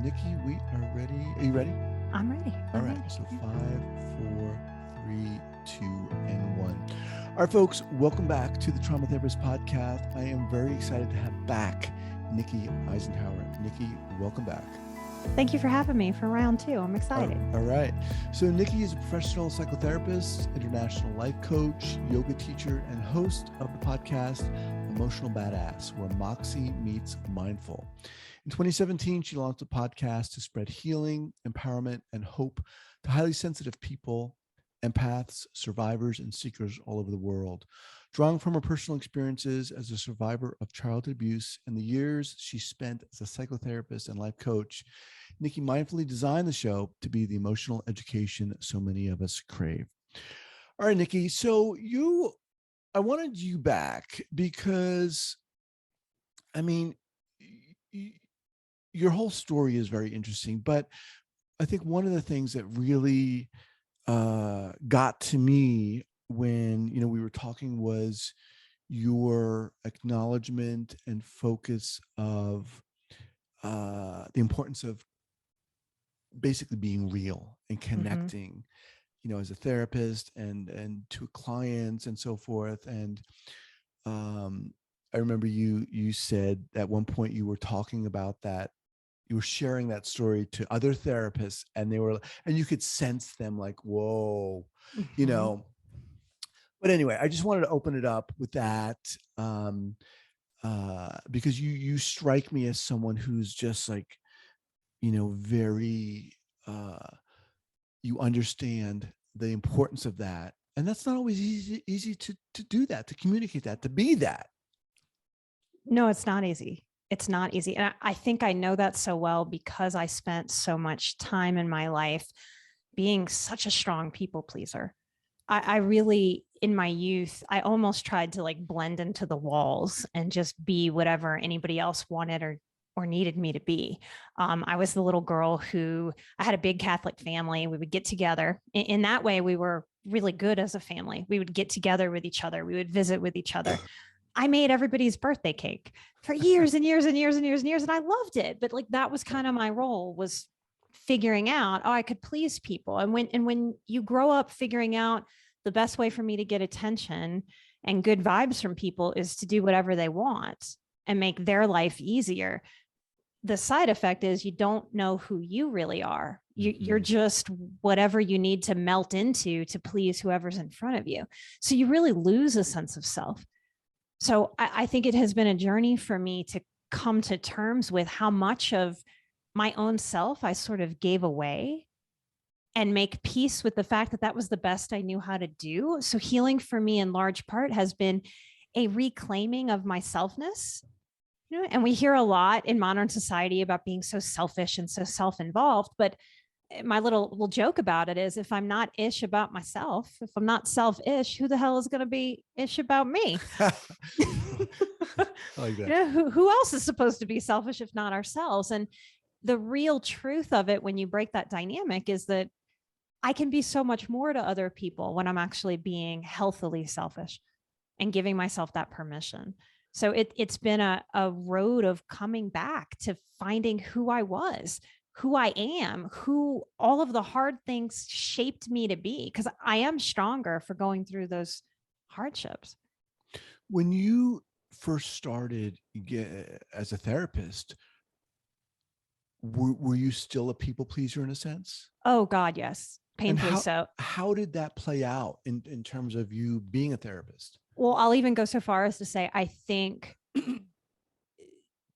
Nikki, we are ready. Are you ready? I'm ready. All right. So 5, 4, 3, 2, and 1. All right, folks, welcome back to the Trauma Therapist Podcast. I am very excited to have back Nikki Eisenhauer. Nikki, welcome back. Thank you for having me for round 2. I'm excited. All right. So Nikki is a professional psychotherapist, international life coach, yoga teacher, and host of the podcast Emotional Badass, where Moxie Meets Mindful. In 2017, she launched a podcast to spread healing, empowerment, and hope to highly sensitive people, empaths, survivors, and seekers all over the world. Drawing from her personal experiences as a survivor of childhood abuse and the years she spent as a psychotherapist and life coach, Nikki mindfully designed the show to be the emotional education so many of us crave. All right, Nikki. So I wanted you back because, I mean, your whole story is very interesting, but I think one of the things that really got to me when we were talking was your acknowledgement and focus of the importance of basically being real and connecting, as a therapist and to clients and so forth. And I remember you said at one point you were talking about that. You were sharing that story to other therapists and you could sense them like, whoa, but anyway, I just wanted to open it up with that. Because you strike me as someone who's just like, very, you understand the importance of that. And that's not always easy to do that, to communicate that, to be that. No, it's not easy. It's not easy. And I think I know that so well because I spent so much time in my life being such a strong people pleaser. I really, in my youth, I almost tried to like blend into the walls and just be whatever anybody else wanted or needed me to be. I was the little girl who, I had a big Catholic family. We would get together. In that way, we were really good as a family. We would get together with each other. We would visit with each other. I made everybody's birthday cake for years and years and years and years and years. And I loved it. But like, that was kind of my role, was figuring out, I could please people. And when you grow up figuring out the best way for me to get attention and good vibes from people is to do whatever they want and make their life easier, the side effect is you don't know who you really are. You're just whatever you need to melt into to please whoever's in front of you. So you really lose a sense of self. So I think it has been a journey for me to come to terms with how much of my own self I sort of gave away and make peace with the fact that that was the best I knew how to do. So healing for me in large part has been a reclaiming of my selfness. And we hear a lot in modern society about being so selfish and so self-involved, but my little joke about it is, if I'm not ish about myself, if I'm not self-ish, who the hell is going to be ish about me? I like that. Who else is supposed to be selfish if not ourselves? And the real truth of it, when you break that dynamic, is that I can be so much more to other people when I'm actually being healthily selfish and giving myself that permission. So it's been a road of coming back to finding who I was, who I am, who all of the hard things shaped me to be, because I am stronger for going through those hardships. When you first started as a therapist, were you still a people pleaser in a sense? Oh God, yes. Painfully so. How did that play out in terms of you being a therapist? Well, I'll even go so far as to say, I think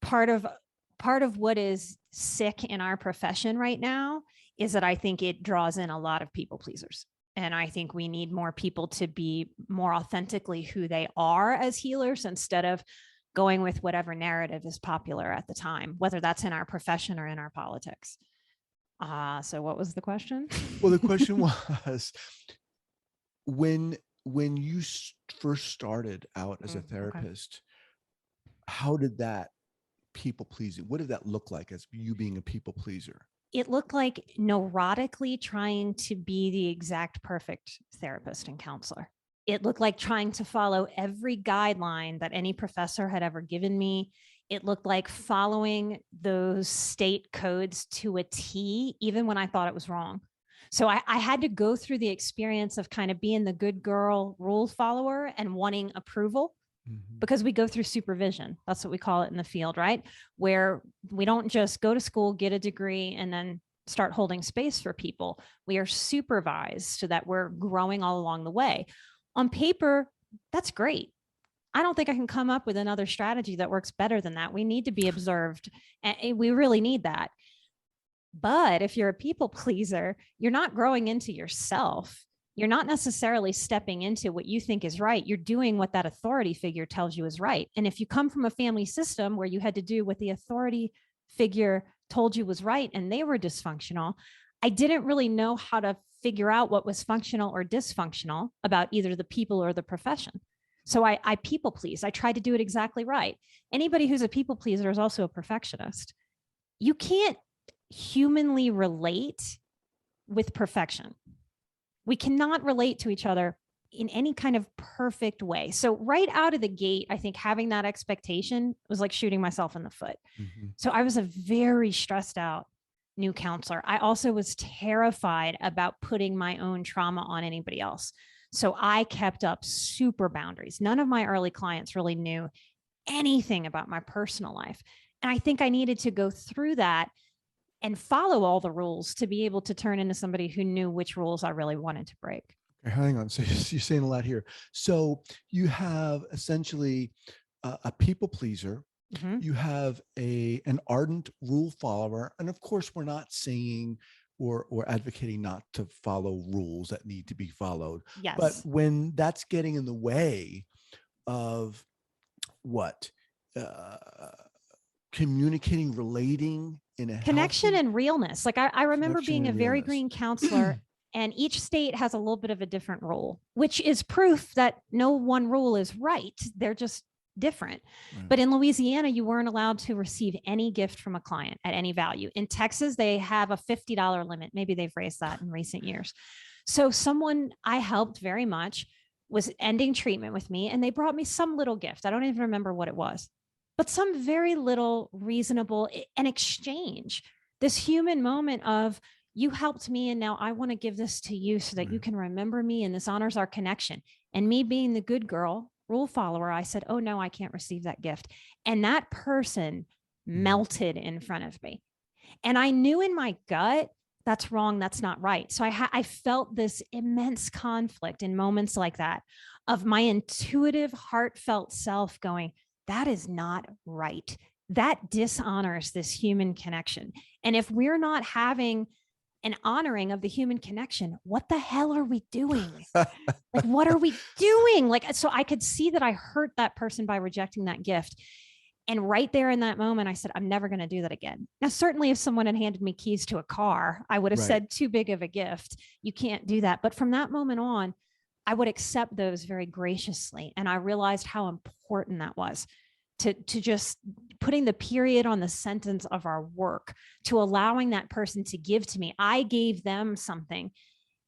part of what is sick in our profession right now is that I think it draws in a lot of people pleasers. And I think we need more people to be more authentically who they are as healers, instead of going with whatever narrative is popular at the time, whether that's in our profession or in our politics. So what was the question? Well, the question was, when you first started out as a therapist, how did that people pleasing, what did that look like as you being a people pleaser? It looked like neurotically trying to be the exact perfect therapist and counselor. It looked like trying to follow every guideline that any professor had ever given me. It looked like following those state codes to a T, even when I thought it was wrong. So I had to go through the experience of kind of being the good girl rule follower and wanting approval, because we go through supervision. That's what we call it in the field, right? Where we don't just go to school, get a degree, and then start holding space for people. We are supervised so that we're growing all along the way. On paper, that's great. I don't think I can come up with another strategy that works better than that. We need to be observed, and we really need that. But if you're a people pleaser, you're not growing into yourself. You're not necessarily stepping into what you think is right. You're doing what that authority figure tells you is right. And if you come from a family system where you had to do what the authority figure told you was right and they were dysfunctional, I didn't really know how to figure out what was functional or dysfunctional about either the people or the profession. So I people please. I tried to do it exactly right. Anybody who's a people pleaser is also a perfectionist. You can't humanly relate with perfection. We cannot relate to each other in any kind of perfect way. So right out of the gate, I think having that expectation was like shooting myself in the foot. So I was a very stressed out new counselor. I also was terrified about putting my own trauma on anybody else. So I kept up super boundaries. None of my early clients really knew anything about my personal life. And I think I needed to go through that and follow all the rules to be able to turn into somebody who knew which rules I really wanted to break. Okay, hang on. So you're saying a lot here. So you have essentially a people pleaser. You have an ardent rule follower. And of course, we're not saying or advocating not to follow rules that need to be followed. Yes. But when that's getting in the way of what? Communicating, relating in a connection healthy, and realness. Like I remember being a very green counselor and each state has a little bit of a different rule, which is proof that no one rule is right. They're just different. Right. But in Louisiana, you weren't allowed to receive any gift from a client at any value. In Texas, they have a $50 limit. Maybe they've raised that in recent years. So someone I helped very much was ending treatment with me and they brought me some little gift. I don't even remember what it was, but some very little reasonable an exchange, this human moment of you helped me and now I want to give this to you so that you can remember me and this honors our connection. And me being the good girl, rule follower, I said, oh no, I can't receive that gift. And that person melted in front of me. And I knew in my gut, that's wrong, that's not right. So I felt this immense conflict in moments like that of my intuitive, heartfelt self going, that is not right. That dishonors this human connection. And if we're not having an honoring of the human connection, what the hell are we doing? Like, what are we doing? Like, so I could see that I hurt that person by rejecting that gift. And right there in that moment, I said, I'm never going to do that again. Now, certainly if someone had handed me keys to a car, I would have said, too big of a gift. You can't do that. But from that moment on, I would accept those very graciously. And I realized how important that was to just putting the period on the sentence of our work, to allowing that person to give to me. I gave them something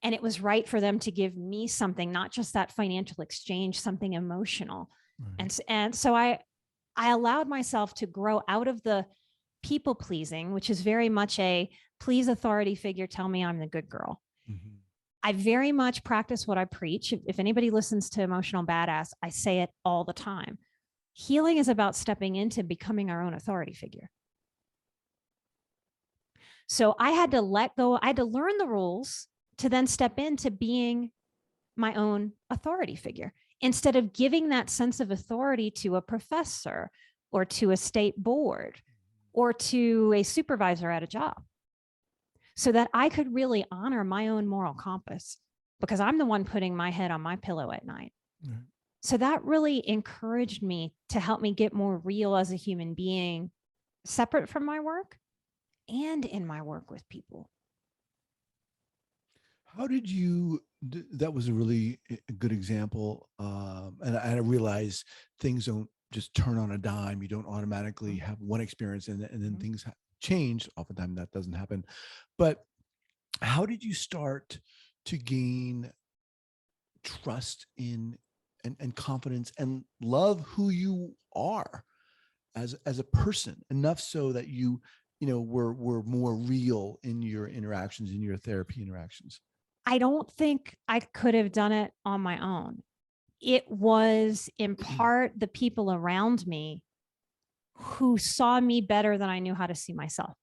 and it was right for them to give me something, not just that financial exchange, something emotional. And so I allowed myself to grow out of the people pleasing, which is very much a please authority figure, tell me I'm the good girl. I very much practice what I preach. If anybody listens to Emotional Badass, I say it all the time. Healing is about stepping into becoming our own authority figure. So I had to let go. I had to learn the rules to then step into being my own authority figure instead of giving that sense of authority to a professor or to a state board or to a supervisor at a job, so that I could really honor my own moral compass, because I'm the one putting my head on my pillow at night. So that really encouraged me to help me get more real as a human being, separate from my work and in my work with people. How did you, that was a really good example. And I realize things don't just turn on a dime. You don't automatically have one experience and then things change. Oftentimes that doesn't happen. But how did you start to gain trust in and confidence and love who you are as a person, enough so that were more real in your interactions, in your therapy interactions? I don't think I could have done it on my own. It was in part the people around me who saw me better than I knew how to see myself.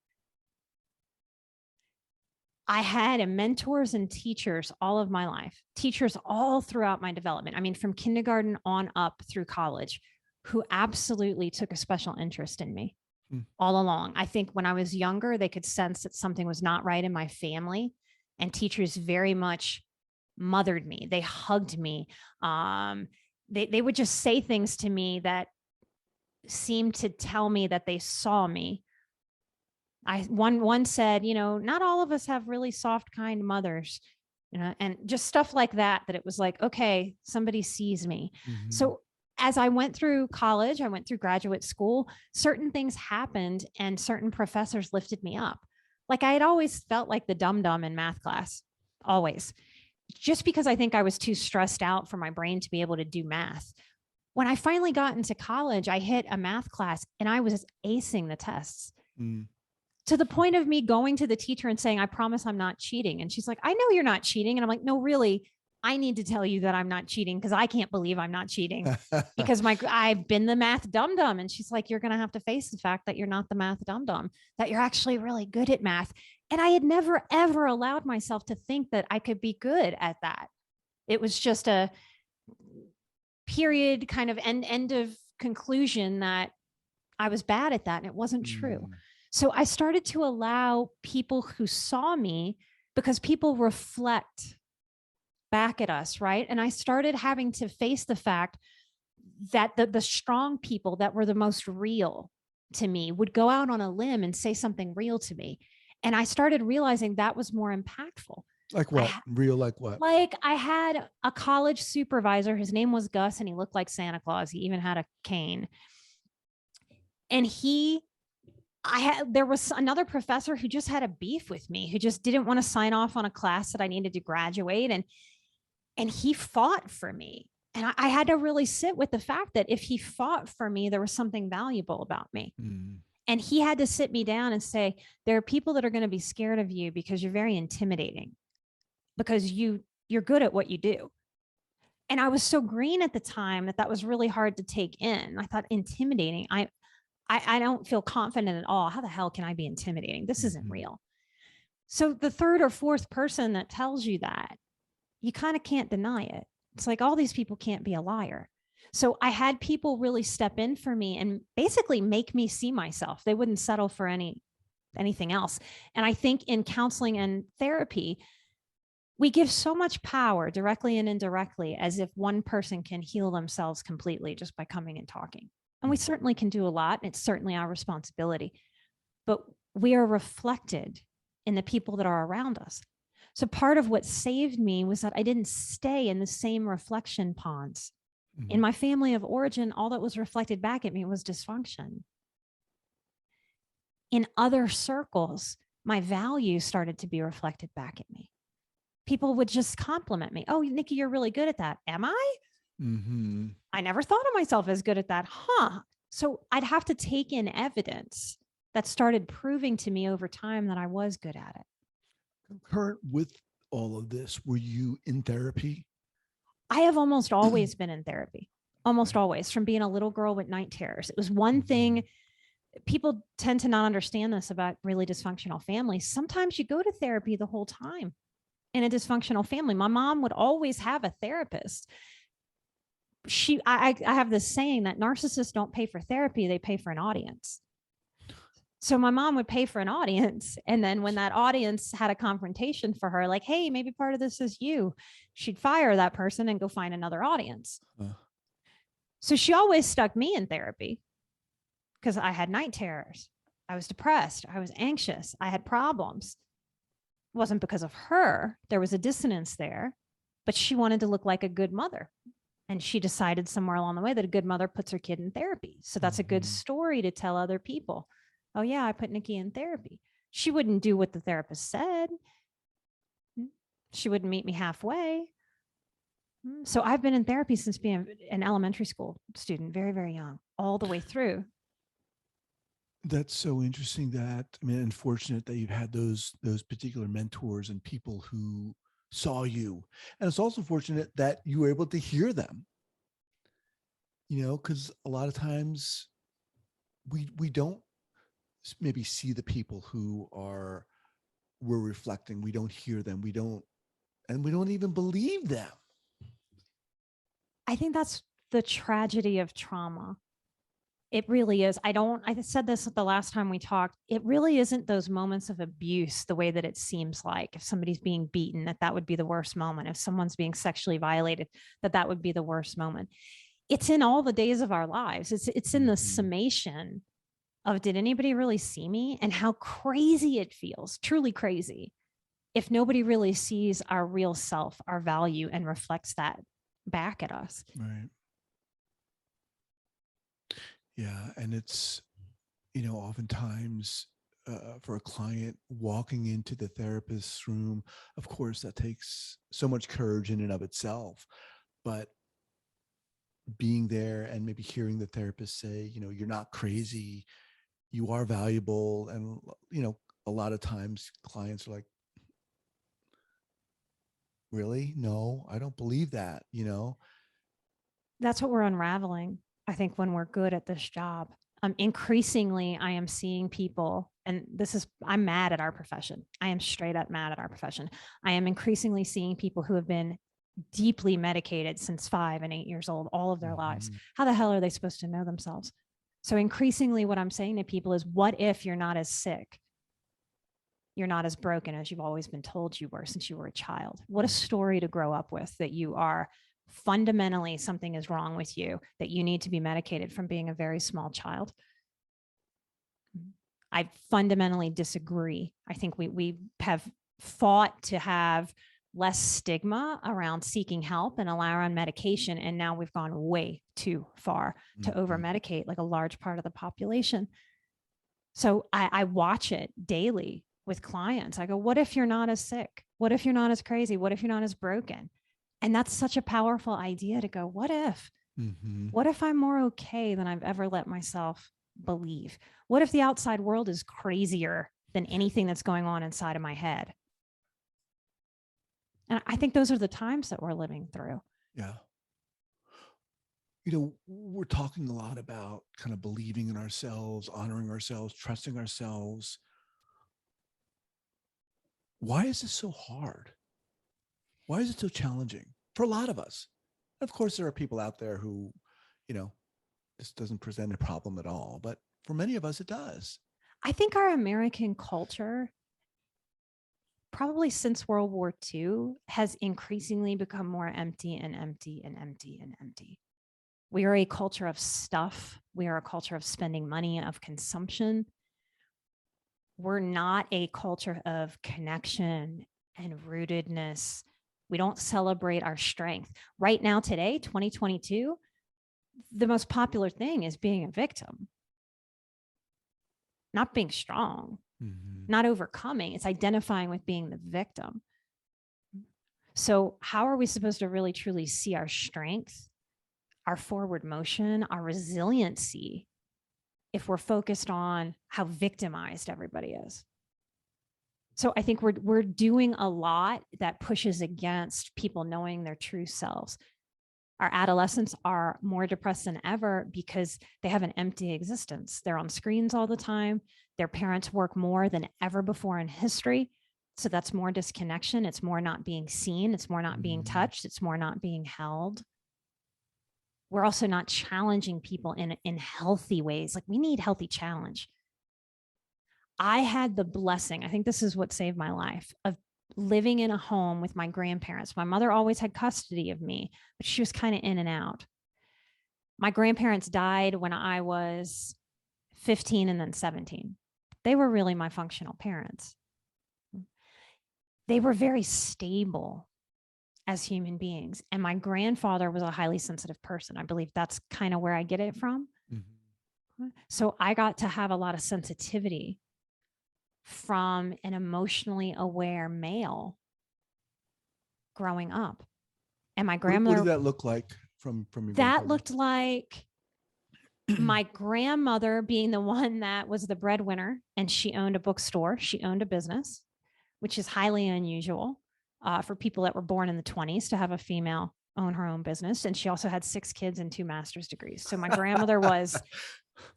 I had mentors and teachers all of my life, teachers all throughout my development. I mean, from kindergarten on up through college, who absolutely took a special interest in me all along. I think when I was younger, they could sense that something was not right in my family, and teachers very much mothered me. They hugged me. They would just say things to me that seemed to tell me that they saw me. One said, not all of us have really soft, kind mothers, and just stuff like that it was like, okay, somebody sees me. Mm-hmm. So as I went through college, I went through graduate school, certain things happened and certain professors lifted me up. Like I had always felt like the dum-dum in math class, always, just because I think I was too stressed out for my brain to be able to do math. When I finally got into college, I hit a math class and I was acing the tests. To the point of me going to the teacher and saying, I promise I'm not cheating. And she's like, I know you're not cheating. And I'm like, no, really, I need to tell you that I'm not cheating because I can't believe I'm not cheating because I've been the math dum-dum. And she's like, you're going to have to face the fact that you're not the math dum-dum, that you're actually really good at math. And I had never, ever allowed myself to think that I could be good at that. It was just a period kind of end of conclusion that I was bad at that. And it wasn't true. So I started to allow people who saw me, because people reflect back at us, right? And I started having to face the fact that the strong people that were the most real to me would go out on a limb and say something real to me. And I started realizing that was more impactful. Like what? Real like what? Like I had a college supervisor, his name was Gus, and he looked like Santa Claus. He even had a cane. And there was another professor who just had a beef with me, who just didn't want to sign off on a class that I needed to graduate. And he fought for me. And I had to really sit with the fact that if he fought for me, there was something valuable about me. And he had to sit me down and say, there are people that are going to be scared of you because you're very intimidating, because you're good at what you do. And I was so green at the time that was really hard to take in. I thought, intimidating. I don't feel confident at all. How the hell can I be intimidating? This isn't real. So the third or fourth person that tells you that, you kind of can't deny it. It's like, all these people can't be a liar. So I had people really step in for me and basically make me see myself. They wouldn't settle for anything else. And I think in counseling and therapy, we give so much power directly and indirectly, as if one person can heal themselves completely just by coming and talking. And we certainly can do a lot. And it's certainly our responsibility, but we are reflected in the people that are around us. So part of what saved me was that I didn't stay in the same reflection ponds. In my family of origin, all that was reflected back at me was dysfunction. In other circles, my values started to be reflected back at me. People would just compliment me. Oh, Nikki, you're really good at that. Am I? I never thought of myself as good at that. So I'd have to take in evidence that started proving to me over time that I was good at it. Concurrent with all of this, were you in therapy? I have almost always been in therapy, almost always, from being a little girl with night terrors. It was one thing. People tend to not understand this about really dysfunctional families. Sometimes you go to therapy the whole time in a dysfunctional family. My mom would always have a therapist. I have this saying that narcissists don't pay for therapy, they pay for an audience. So my mom would pay for an audience. And then when that audience had a confrontation for her, like, hey, maybe part of this is you, she'd fire that person and go find another audience. So she always stuck me in therapy because I had night terrors. I was depressed. I was anxious. I had problems. It wasn't because of her. There was a dissonance there, but she wanted to look like a good mother. And she decided somewhere along the way that a good mother puts her kid in therapy. So that's a good story to tell other people. Oh yeah, I put Nikki in therapy. She wouldn't do what the therapist said. She wouldn't meet me halfway. So I've been in therapy since being an elementary school student, very, very young, all the way through. That's so interesting that, I mean, unfortunate that you've had those particular mentors and people who saw you. And it's also fortunate that you were able to hear them, because a lot of times we don't maybe see the people who are we're reflecting. We don't hear them. We don't even believe them. I think that's the tragedy of trauma. It really is. I said this the last time we talked. It really isn't those moments of abuse the way that it seems like. If somebody's being beaten, that would be the worst moment. If someone's being sexually violated, that would be the worst moment. It's in all the days of our lives. It's in the summation of, did anybody really see me? And how crazy it feels, truly crazy, if nobody really sees our real self, our value, and reflects that back at us. Right. Yeah. And it's, oftentimes for a client walking into the therapist's room, of course, that takes so much courage in and of itself. But being there and maybe hearing the therapist say, you're not crazy, you are valuable. And, a lot of times clients are like, really? No, I don't believe that. That's what we're unraveling, I think, when we're good at this job. Increasingly, I am seeing people, and I'm mad at our profession. I am straight up mad at our profession. I am increasingly seeing people who have been deeply medicated since 5 and 8 years old, all of their lives. How the hell are they supposed to know themselves? So increasingly, what I'm saying to people is, what if you're not as sick? You're not as broken as you've always been told you were since you were a child. What a story to grow up with, that you are fundamentally, something is wrong with you, that you need to be medicated from being a very small child. I fundamentally disagree. I think we have fought to have less stigma around seeking help and allow around medication. And now we've gone way too far to over medicate like a large part of the population. So I watch it daily with clients. I go, what if you're not as sick? What if you're not as crazy? What if you're not as broken? And that's such a powerful idea to go, what if? What if I'm more okay than I've ever let myself believe? What if the outside world is crazier than anything that's going on inside of my head? And I think those are the times that we're living through. Yeah. We're talking a lot about kind of believing in ourselves, honoring ourselves, trusting ourselves. Why is this so hard? Why is it so challenging for a lot of us? Of course, there are people out there who, this doesn't present a problem at all, but for many of us, it does. I think our American culture, probably since World War II, has increasingly become more empty and empty and empty and empty. We are a culture of stuff. We are a culture of spending money, of consumption. We're not a culture of connection and rootedness. We don't celebrate our strength. Right now, today, 2022, the most popular thing is being a victim, not being strong, not overcoming. It's identifying with being the victim. So how are we supposed to really, truly see our strength, our forward motion, our resiliency, if we're focused on how victimized everybody is? So I think we're doing a lot that pushes against people knowing their true selves. Our adolescents are more depressed than ever because they have an empty existence. They're on screens all the time. Their parents work more than ever before in history. So that's more disconnection. It's more not being seen. It's more not being touched. It's more not being held. We're also not challenging people in healthy ways. Like, we need healthy challenge. I had the blessing, I think this is what saved my life, of living in a home with my grandparents. My mother always had custody of me, but she was kind of in and out. My grandparents died when I was 15 and then 17. They were really my functional parents. They were very stable as human beings. And my grandfather was a highly sensitive person. I believe that's kind of where I get it from. So I got to have a lot of sensitivity from an emotionally aware male growing up. And my grandmother— What did that look like from your that looked like My grandmother being the one that was the breadwinner, and she owned a bookstore. She owned a business, which is highly unusual for people that were born in the 20s to have a female own her own business. And she also had 6 kids and 2 master's degrees. So my grandmother was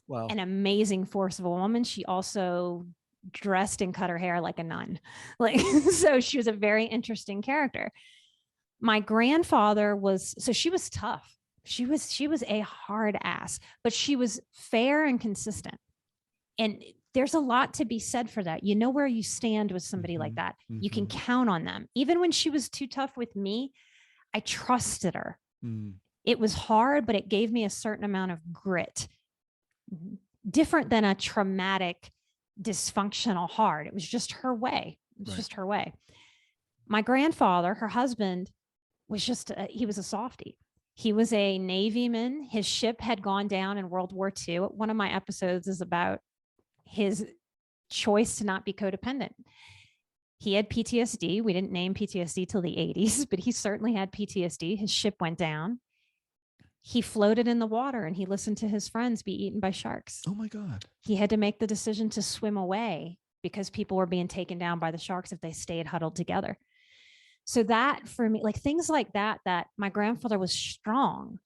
Wow. an amazing force of a woman. She also dressed and cut her hair like a nun. Like, so she was a very interesting character. My grandfather was, so she was tough. She was a hard ass, but she was fair and consistent. And there's a lot to be said for that. You know where you stand with somebody like that. You can count on them. Even when she was too tough with me, I trusted her. It was hard, but it gave me a certain amount of grit. Different than a traumatic, dysfunctional hard. It was just her way. It was just her way. My grandfather, her husband, was just, he was a softie. He was a Navyman. His ship had gone down in World War II. One of my episodes is about his choice to not be codependent. He had PTSD. We didn't name PTSD till the 80s, but he certainly had PTSD. His ship went down. He floated in the water and he listened to his friends be eaten by sharks. Oh my God. He had to make the decision to swim away because people were being taken down by the sharks if they stayed huddled together. So that for me, like things like that, that my grandfather was strong,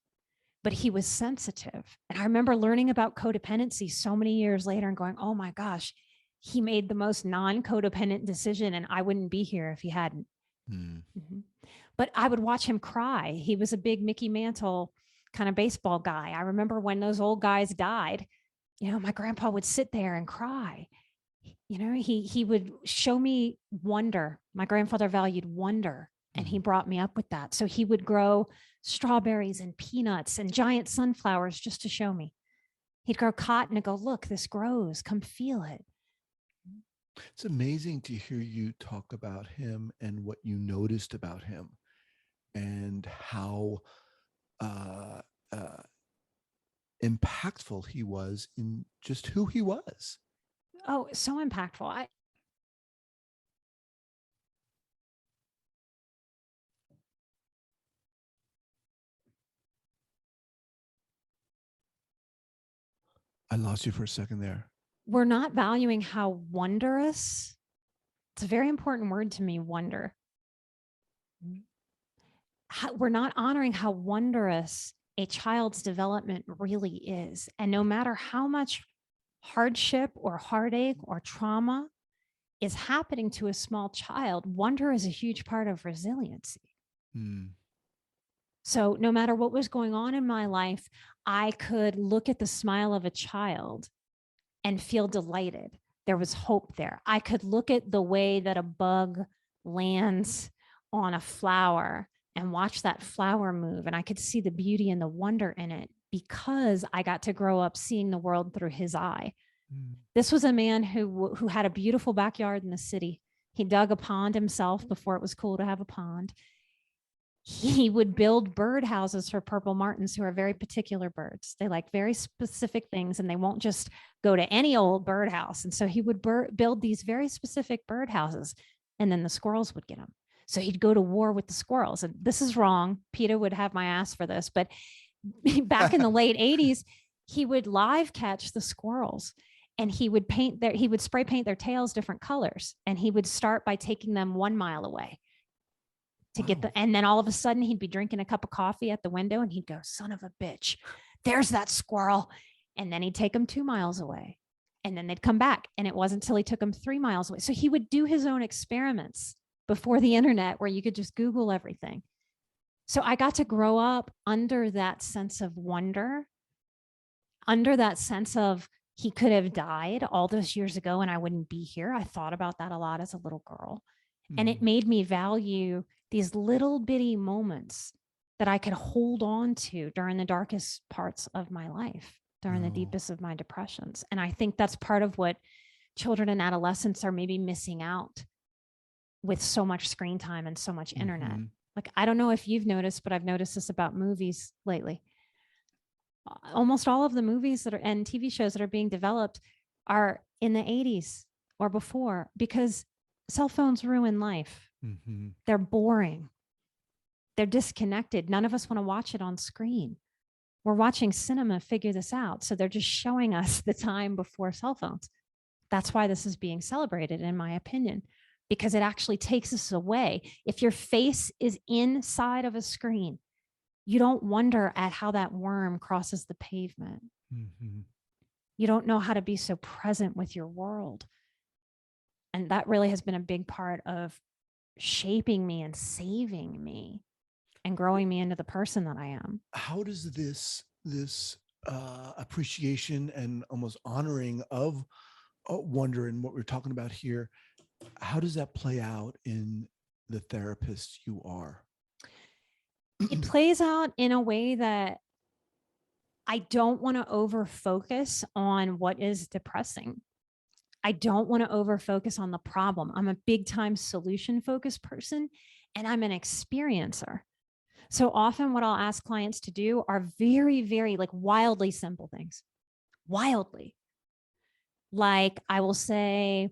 but he was sensitive. And I remember learning about codependency so many years later and going, oh my gosh, he made the most non-codependent decision and I wouldn't be here if he hadn't. But I would watch him cry. He was a big Mickey Mantle kind of baseball guy. I remember when those old guys died, you know, my grandpa would sit there and cry. You know, he would show me wonder. My grandfather valued wonder, and he brought me up with that. So he would grow strawberries and peanuts and giant sunflowers just to show me. He'd grow cotton and go, look, this grows, come feel it. It's amazing to hear you talk about him and what you noticed about him and how impactful he was in just who he was. Oh, so impactful. I lost you for a second there. We're not valuing how wondrous. It's a very important word to me, wonder. We're not honoring how wondrous a child's development really is. And no matter how much hardship or heartache or trauma is happening to a small child, wonder is a huge part of resiliency. So no matter what was going on in my life, I could look at the smile of a child and feel delighted. There was hope there. I could look at the way that a bug lands on a flower and watch that flower move, and I could see the beauty and the wonder in it because I got to grow up seeing the world through his eye. This was a man who had a beautiful backyard in the city. He dug a pond himself before it was cool to have a pond. He would build bird houses for purple martins, who are very particular birds. They like very specific things, and they won't just go to any old birdhouse. And so he would build these very specific bird houses, and then the squirrels would get them. So he'd go to war with the squirrels. And this is wrong. PETA would have my ass for this. But back in the late 80s, he would live catch the squirrels, and he would spray paint their tails different colors. And he would start by taking them 1 mile away to get and then all of a sudden he'd be drinking a cup of coffee at the window and he'd go, son of a bitch, there's that squirrel. And then he'd take them 2 miles away, and then they'd come back. And it wasn't until he took them 3 miles away. So he would do his own experiments before the internet, where you could just Google everything. So I got to grow up under that sense of wonder, under that sense of he could have died all those years ago and I wouldn't be here. I thought about that a lot as a little girl. And it made me value these little bitty moments that I could hold on to during the darkest parts of my life, during the deepest of my depressions. And I think that's part of what children and adolescents are maybe missing out with so much screen time and so much internet. Like, I don't know if you've noticed, but I've noticed this about movies lately. Almost all of the movies that are and TV shows that are being developed are in the 80s or before, because cell phones ruin life. They're boring. They're disconnected. None of us want to watch it on screen. We're watching cinema figure this out. So they're just showing us the time before cell phones. That's why this is being celebrated, in my opinion, because it actually takes us away. If your face is inside of a screen, you don't wonder at how that worm crosses the pavement. Mm-hmm. You don't know how to be so present with your world. And that really has been a big part of shaping me and saving me and growing me into the person that I am. How does this appreciation and almost honoring of wonder and what we're talking about here, how does that play out in the therapist you are? It plays out in a way that I don't want to over focus on what is depressing. I don't want to over focus on the problem. I'm a big time solution focused person, and I'm an experiencer. So often what I'll ask clients to do are very, very like wildly simple things. Wildly. Like I will say,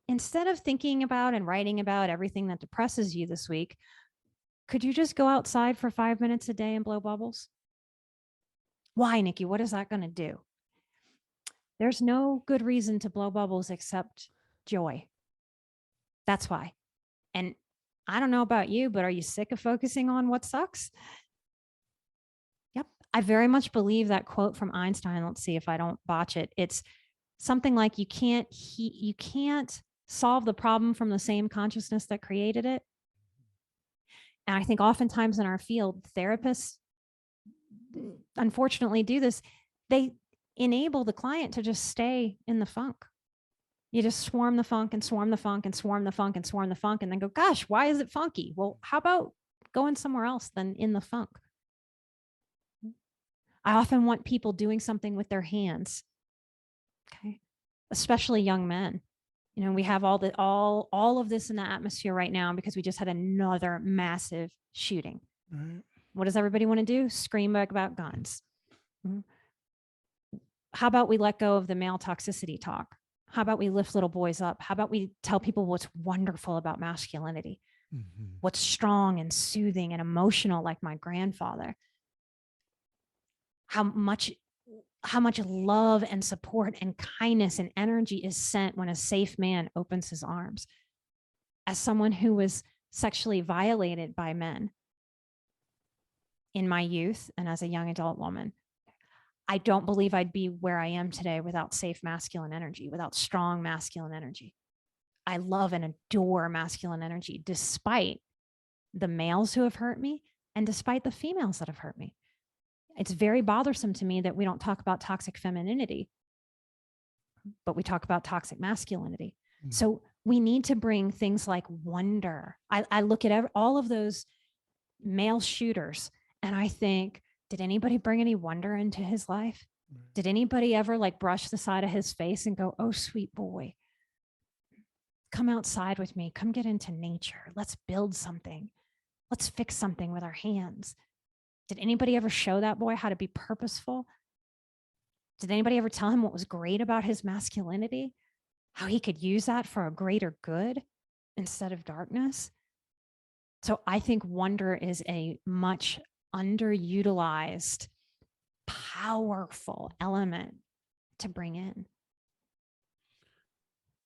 instead of thinking about and writing about everything that depresses you this week, could you just go outside for 5 minutes a day and blow bubbles? Why, Nikki? What is that going to do? There's no good reason to blow bubbles except joy. That's why. And I don't know about you, but are you sick of focusing on what sucks? Yep. I very much believe that quote from Einstein. Let's see if I don't botch it. It's something like you can't solve the problem from the same consciousness that created it. And I think oftentimes in our field, therapists unfortunately do this. They enable the client to just stay in the funk. You just swarm the funk and swarm the funk and swarm the funk and swarm the funk and then go, gosh, why is it funky? Well, how about going somewhere else than in the funk? I often want people doing something with their hands. Okay. Especially young men. You know, we have all of this in the atmosphere right now because we just had another massive shooting. Right. What does everybody want to do? Scream back about guns. Mm-hmm. How about we let go of the male toxicity talk? How about we lift little boys up? How about we tell people what's wonderful about masculinity? Mm-hmm. What's strong and soothing and emotional, like my grandfather? How much love and support and kindness and energy is sent when a safe man opens his arms. As someone who was sexually violated by men in my youth and as a young adult woman, I don't believe I'd be where I am today without safe masculine energy, without strong masculine energy. I love and adore masculine energy, despite the males who have hurt me and despite the females that have hurt me. It's very bothersome to me that we don't talk about toxic femininity, but we talk about toxic masculinity. Mm. So we need to bring things like wonder. I look at all of those male shooters and I think, did anybody bring any wonder into his life? Did anybody ever like brush the side of his face and go, oh, sweet boy, come outside with me. Come get into nature. Let's build something. Let's fix something with our hands. Did anybody ever show that boy how to be purposeful? Did anybody ever tell him what was great about his masculinity? How he could use that for a greater good instead of darkness? So I think wonder is a much underutilized, powerful element to bring in.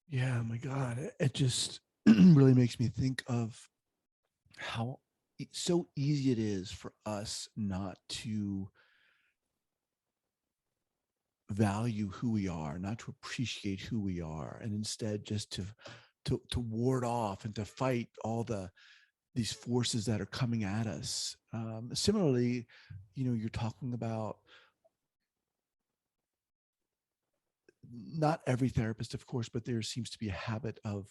Yeah, my God. It just really makes me think of how so easy it is for us not to value who we are, not to appreciate who we are, and instead just to ward off and to fight all these forces that are coming at us. Similarly, you're talking about not every therapist, of course, but there seems to be a habit of,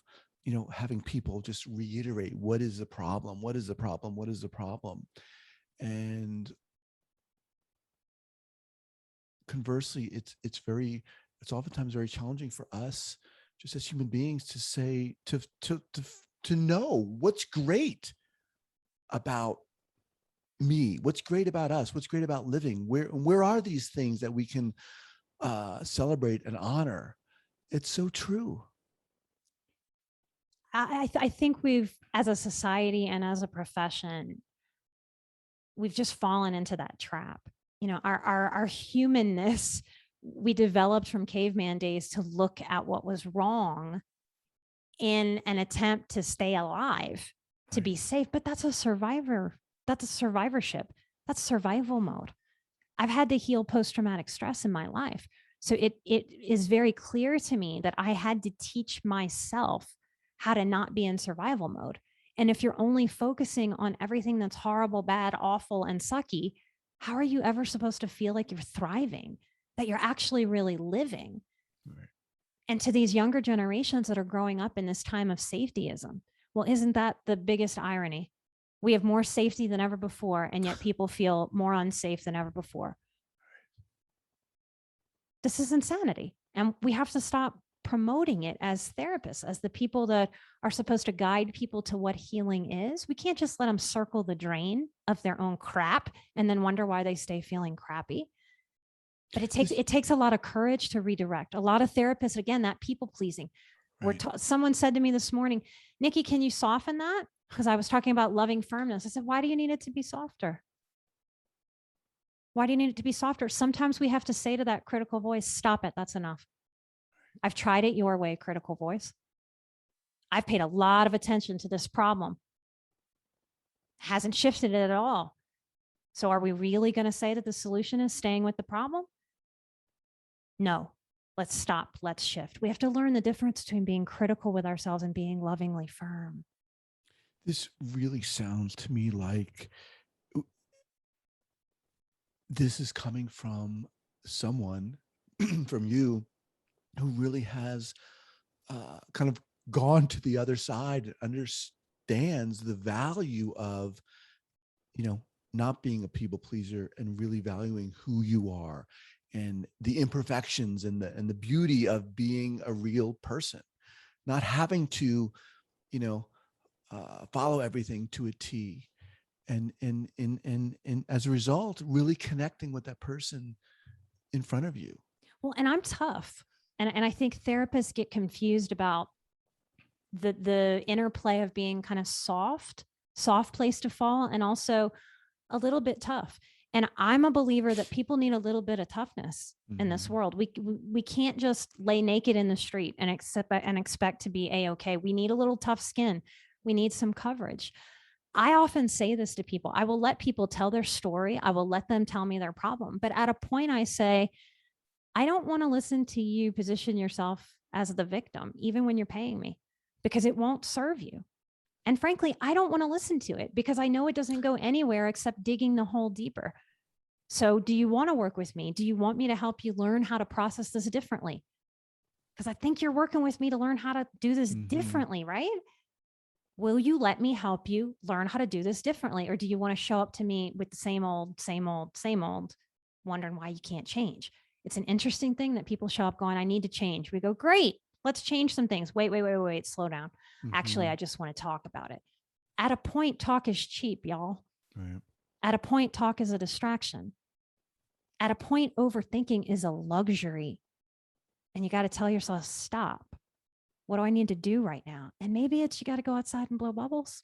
having people just reiterate, what is the problem? What is the problem? What is the problem? And conversely, it's oftentimes very challenging for us just as human beings to say, to know what's great about me, what's great about us, what's great about living, where are these things that we can celebrate and honor. It's so true. I think we've, as a society and as a profession, we've just fallen into that trap. our humanness we developed from caveman days to look at what was wrong in an attempt to stay alive, to be safe. But that's a survivorship. That's survival mode. I've had to heal post-traumatic stress in my life. So it is very clear to me that I had to teach myself how to not be in survival mode. And if you're only focusing on everything that's horrible, bad, awful, and sucky, how are you ever supposed to feel like you're thriving, that you're actually really living? Right. And to these younger generations that are growing up in this time of safetyism, well, isn't that the biggest irony? We have more safety than ever before, and yet people feel more unsafe than ever before. This is insanity. And we have to stop promoting it as therapists, as the people that are supposed to guide people to what healing is. We can't just let them circle the drain of their own crap and then wonder why they stay feeling crappy. But it takes a lot of courage to redirect. A lot of therapists, again, that people pleasing. Right. Someone said to me this morning, Nikki, can you soften that? Because I was talking about loving firmness. I said, why do you need it to be softer? Why do you need it to be softer? Sometimes we have to say to that critical voice, stop it. That's enough. I've tried it your way, critical voice. I've paid a lot of attention to this problem. Hasn't shifted it at all. So are we really going to say that the solution is staying with the problem? No. Let's stop. Let's shift. We have to learn the difference between being critical with ourselves and being lovingly firm. This really sounds to me like this is coming from someone, from you, who really has kind of gone to the other side, understands the value of, not being a people pleaser and really valuing who you are and the imperfections and the beauty of being a real person, not having to, follow everything to a T. And as a result, really connecting with that person in front of you. Well, and I'm tough. And I think therapists get confused about the interplay of being kind of soft place to fall, and also a little bit tough. And I'm a believer that people need a little bit of toughness in this world. We can't just lay naked in the street and expect to be A-okay. We need a little tough skin. We need some coverage. I often say this to people. I will let people tell their story. I will let them tell me their problem. But at a point I say, I don't want to listen to you position yourself as the victim, even when you're paying me, because it won't serve you. And frankly, I don't want to listen to it because I know it doesn't go anywhere except digging the hole deeper. So do you want to work with me? Do you want me to help you learn how to process this differently? Because I think you're working with me to learn how to do this differently, right? Will you let me help you learn how to do this differently? Or do you want to show up to me with the same old, wondering why you can't change? It's an interesting thing that people show up going, I need to change. We go, great, let's change some things. Wait, slow down. Actually, I just want to talk about it. At a point, talk is cheap, y'all. Right. At a point, talk is a distraction. At a point, overthinking is a luxury. And you got to tell yourself, stop. What do I need to do right now? And maybe it's you got to go outside and blow bubbles.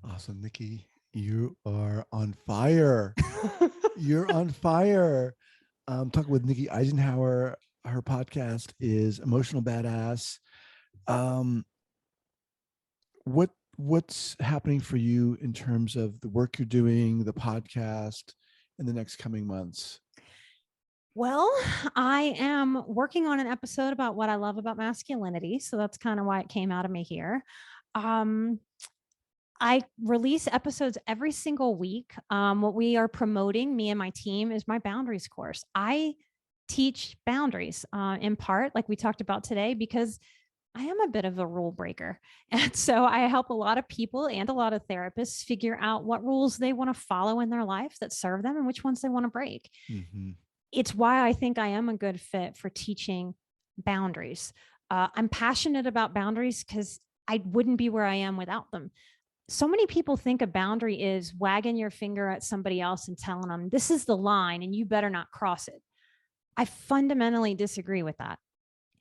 Awesome, Nikki. You are on fire. You're on fire. Talking with Nikki Eisenhauer. Her podcast is Emotional Badass. What's happening for you in terms of the work you're doing, the podcast, in the next coming months? Well, I am working on an episode about what I love about masculinity. So that's kind of why it came out of me here. I release episodes every single week. What we are promoting, me and my team, is my boundaries course. I teach boundaries in part, like we talked about today, because I am a bit of a rule breaker. And so I help a lot of people and a lot of therapists figure out what rules they want to follow in their life that serve them and which ones they want to break. It's why I think I am a good fit for teaching boundaries. I'm passionate about boundaries because I wouldn't be where I am without them. So many people think a boundary is wagging your finger at somebody else and telling them, this is the line and you better not cross it. I fundamentally disagree with that.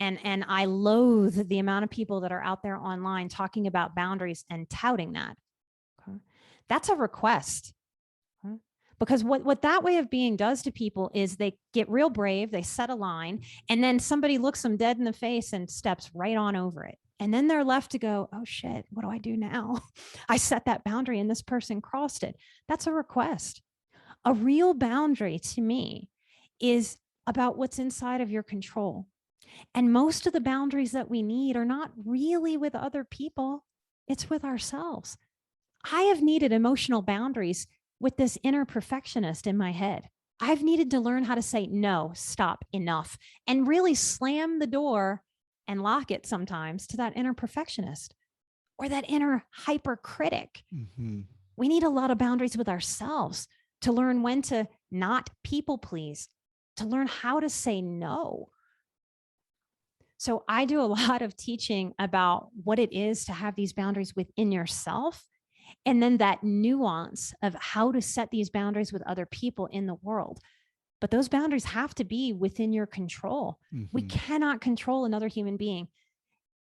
And I loathe the amount of people that are out there online talking about boundaries and touting that. Okay. That's a request. Okay. Because what that way of being does to people is they get real brave, they set a line, and then somebody looks them dead in the face and steps right on over it. And then they're left to go, oh shit, what do I do now? I set that boundary and this person crossed it. That's a request. A real boundary to me is about what's inside of your control. And most of the boundaries that we need are not really with other people, it's with ourselves. I have needed emotional boundaries with this inner perfectionist in my head. I've needed to learn how to say, no, stop, enough, and really slam the door and lock it sometimes to that inner perfectionist or that inner hypercritic. Mm-hmm. We need a lot of boundaries with ourselves to learn when to not people please, to learn how to say no. So I do a lot of teaching about what it is to have these boundaries within yourself, and then that nuance of how to set these boundaries with other people in the world. But those boundaries have to be within your control. Mm-hmm. We cannot control another human being.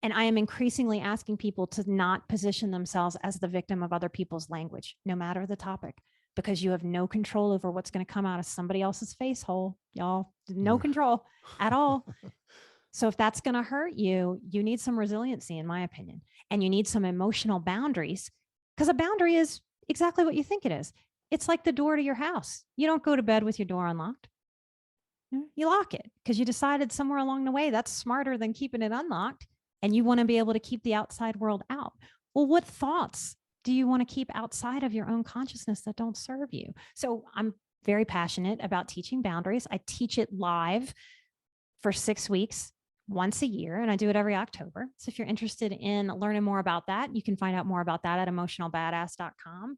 And I am increasingly asking people to not position themselves as the victim of other people's language, no matter the topic, because you have no control over what's going to come out of somebody else's face hole, y'all. No control at all. So if that's going to hurt you, you need some resiliency, in my opinion, and you need some emotional boundaries, because a boundary is exactly what you think it is. It's like the door to your house. You don't go to bed with your door unlocked. You lock it because you decided somewhere along the way that's smarter than keeping it unlocked, and you want to be able to keep the outside world out. Well, what thoughts do you want to keep outside of your own consciousness that don't serve you? So I'm very passionate about teaching boundaries. I teach it live for 6 weeks. Once a year, and I do it every October. So if you're interested in learning more about that, you can find out more about that at emotionalbadass.com.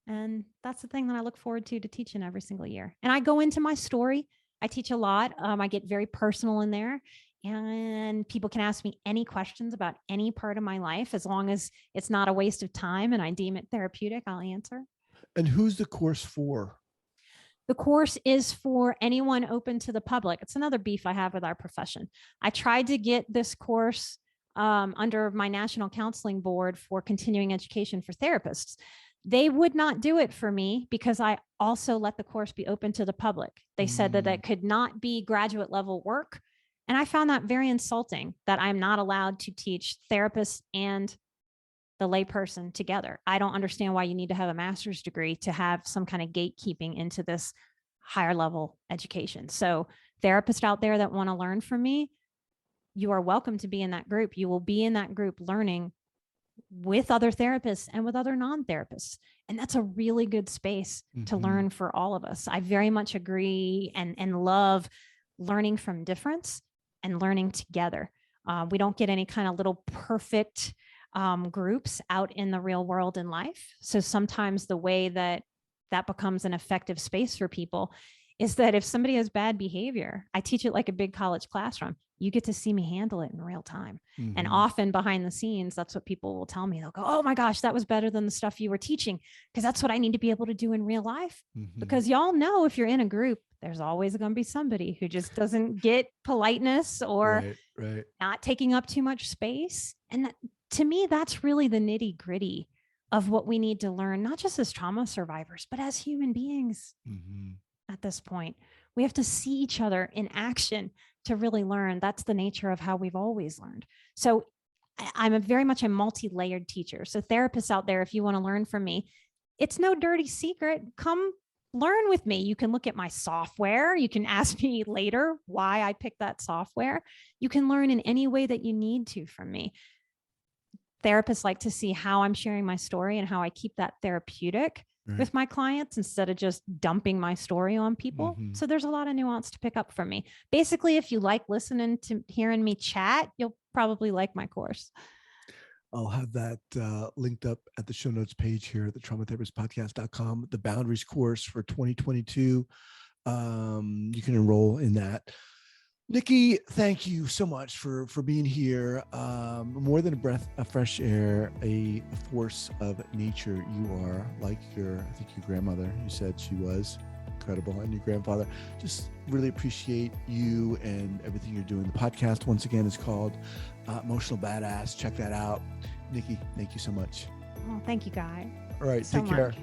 And that's the thing that I look forward to teaching every single year. And I go into my story. I teach a lot. I get very personal in there, and people can ask me any questions about any part of my life, as long as it's not a waste of time and I deem it therapeutic, I'll answer. And who's the course for? The course is for anyone open to the public. It's another beef I have with our profession. I tried to get this course under my National Counseling Board for continuing education for therapists. They would not do it for me because I also let the course be open to the public. They said that that could not be graduate level work. And I found that very insulting, that I'm not allowed to teach therapists and the layperson together. I don't understand why you need to have a master's degree to have some kind of gatekeeping into this higher level education. So therapists out there that want to learn from me, you are welcome to be in that group. You will be in that group learning with other therapists and with other non-therapists. And that's a really good space to learn for all of us. I very much agree and love learning from difference and learning together. We don't get any kind of little perfect groups out in the real world in life. So sometimes the way that becomes an effective space for people is that if somebody has bad behavior, I teach it like a big college classroom. You get to see me handle it in real time. And often behind the scenes, that's what people will tell me. They'll go, oh my gosh, that was better than the stuff you were teaching, because that's what I need to be able to do in real life. Because y'all know, if you're in a group, there's always going to be somebody who just doesn't get politeness or not taking up too much space. And that, to me, that's really the nitty gritty of what we need to learn, not just as trauma survivors, but as human beings. At this point, we have to see each other in action to really learn. That's the nature of how we've always learned. So I'm very much a multi-layered teacher. So therapists out there, if you want to learn from me, it's no dirty secret. Come learn with me. You can look at my software. You can ask me later why I picked that software. You can learn in any way that you need to from me. Therapists like to see how I'm sharing my story and how I keep that therapeutic with my clients instead of just dumping my story on people. So there's a lot of nuance to pick up from me. Basically, if you like listening to hearing me chat, you'll probably like my course. I'll have that linked up at the show notes page here at the traumatherapistpodcast.com, the boundaries course for 2022. You can enroll in that. Nikki, thank you so much for being here. More than a breath of fresh air, a force of nature. You are like your grandmother. You said she was incredible, and your grandfather. Just really appreciate you and everything you're doing. The podcast, once again, is called Emotional Badass. Check that out. Nikki, thank you so much. Oh, thank you, Guy. All right, so take care. Much.